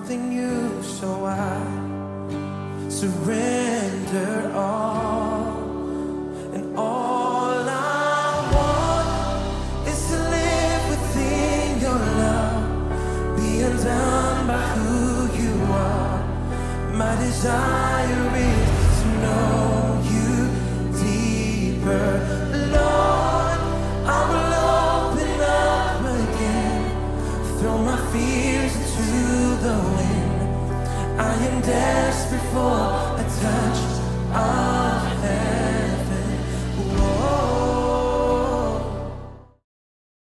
something new, so I surrender all. And all I want is to live within your love, be undone by who you are. My desire